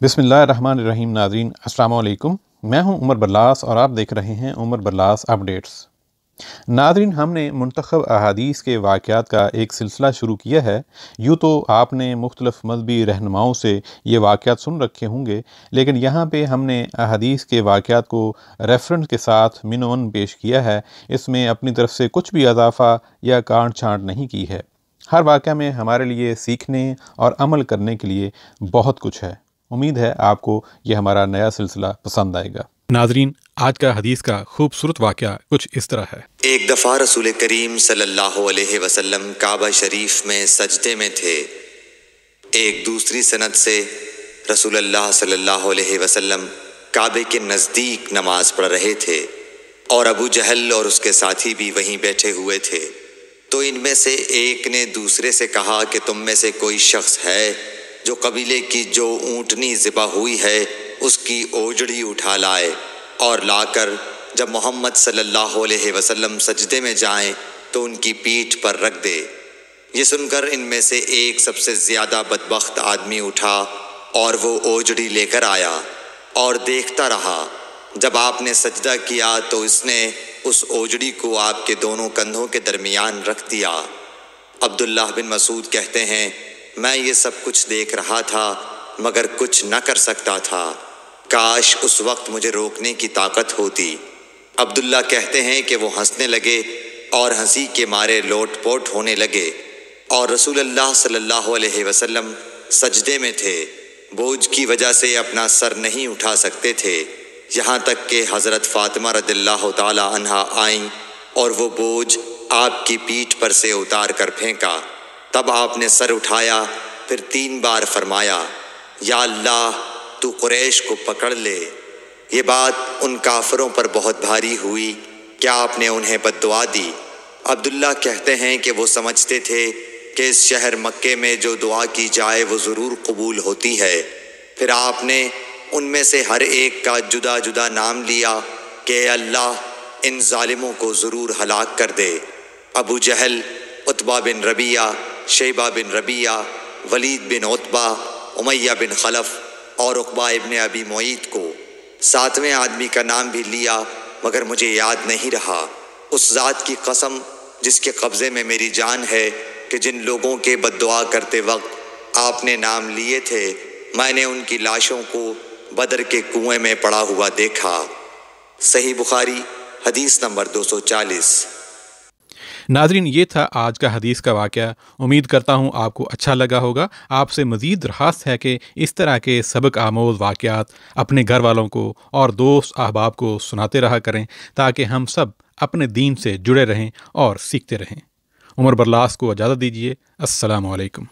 बिस्मिल्लाहिर्रहमानिर्रहीम। नाज़रीन अस्सलाम वालेकुम। मैं हूं उमर बरलास और आप देख रहे हैं उमर बरलास अपडेट्स। नाज़रीन, हमने मुंतखब अहादीस के वाक़यात का एक सिलसिला शुरू किया है। यूँ तो आपने मुख्तलिफ़ मज़हबी रहनुमाओं से ये वाक़यात सुन रखे होंगे, लेकिन यहाँ पे हमने अहादीस के वाक़यात को रेफ़रेंस के साथ मिनवन पेश किया है। इसमें अपनी तरफ से कुछ भी इजाफ़ा या काट छाँट नहीं की है। हर वाक़या में हमारे लिए सीखने और अमल करने के लिए बहुत कुछ है। उम्मीद है आपको ये हमारा नया सिलसिला पसंद आएगा। नाज़रीन, आज का हदीस का खूबसूरत वाक़या कुछ इस तरह है। एक दफ़ा रसूल करीम सल्लल्लाहु अलैहि वसल्लम काबा शरीफ में सजदे में थे। एक दूसरी सनद से रसूलुल्लाह सल्लल्लाहु अलैहि वसल्लम काबे के नज़दीक नमाज पढ़ रहे थे और अबू जहल और उसके साथी भी वहीं बैठे हुए थे। तो इनमें से एक ने दूसरे से कहा कि तुम में से कोई शख्स है जो कबीले की जो ऊँटनी ज़िबा हुई है उसकी ओजड़ी उठा लाए और लाकर जब मोहम्मद सल्लल्लाहु अलैहि वसल्लम सजदे में जाएं तो उनकी पीठ पर रख दे। ये सुनकर इनमें से एक सबसे ज़्यादा बदबख्त आदमी उठा और वो ओजड़ी लेकर आया और देखता रहा। जब आपने सजदा किया तो इसने उस ओजड़ी को आपके दोनों कंधों के दरमियान रख दिया। अब्दुल्लाह बिन मसूद कहते हैं, मैं ये सब कुछ देख रहा था मगर कुछ न कर सकता था। काश उस वक्त मुझे रोकने की ताकत होती। अब्दुल्ला कहते हैं कि वो हंसने लगे और हंसी के मारे लोटपोट होने लगे और रसूलुल्लाह सल्लल्लाहु अलैहि वसल्लम सजदे में थे। बोझ की वजह से अपना सर नहीं उठा सकते थे, यहाँ तक कि हज़रत फ़ातिमा रज़ियल्लाहु ताला अन्हा आईं और वो बोझ आपकी पीठ पर से उतार कर फेंका। तब आपने सर उठाया, फिर 3 बार फरमाया, या अल्लाह तू कुरैश को पकड़ ले। ये बात उन काफिरों पर बहुत भारी हुई। क्या आपने उन्हें बद्दुआ दी? अब्दुल्ला कहते हैं कि वो समझते थे कि इस शहर मक्के में जो दुआ की जाए वो ज़रूर कबूल होती है। फिर आपने उनमें से हर एक का जुदा जुदा नाम लिया कि अल्लाह इन जालिमों को ज़रूर हलाक कर दे। अबू जहल, उत्बा बिन रबिया, शैबा बिन रबिया, वलीद बिन उत्बा, उमैया बिन खलफ और उक़बा इब्न अबी मुईत को। 7वें आदमी का नाम भी लिया मगर मुझे याद नहीं रहा। उस ज़ात की कसम जिसके कब्ज़े में मेरी जान है कि जिन लोगों के बद्दुआ करते वक्त आपने नाम लिए थे, मैंने उनकी लाशों को बदर के कुएं में पड़ा हुआ देखा। सही बुखारी हदीस नंबर 240। नाज़रीन, ये था आज का हदीस का वाक़या। उम्मीद करता हूँ आपको अच्छा लगा होगा। आपसे मज़ीद दरख़्वास्त है कि इस तरह के सबक आमोज़ वाक़यात अपने घर वालों को और दोस्त अहबाब को सुनाते रहा करें ताकि हम सब अपने दीन से जुड़े रहें और सीखते रहें। उमर बरलास को इजाज़त दीजिए। अस्सलामु अलैकुम।